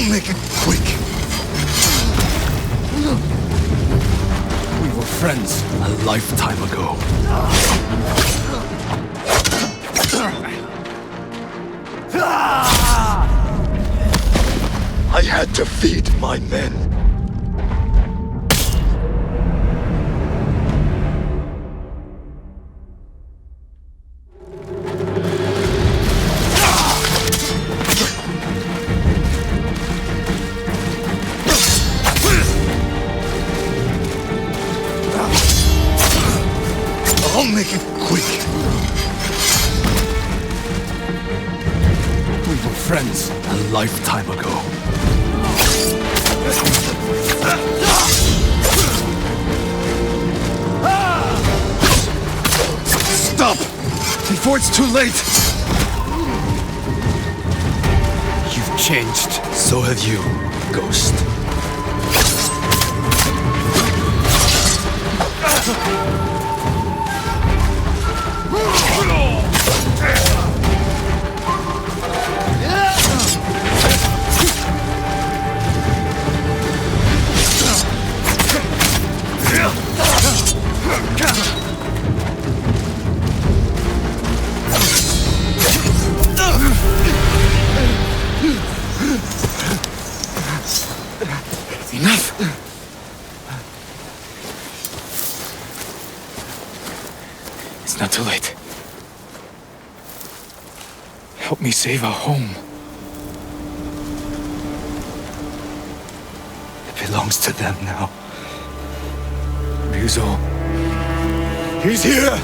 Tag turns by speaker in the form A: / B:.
A: I'll make it quick. We were friends a lifetime ago. I had to feed my men. I'll make it quick. We were friends a lifetime ago. Stop! Before it's too late! You've changed. So have you, Ghost. Enough! It's not too late. Help me save our home. It belongs to them now. Ryuzo. He's here!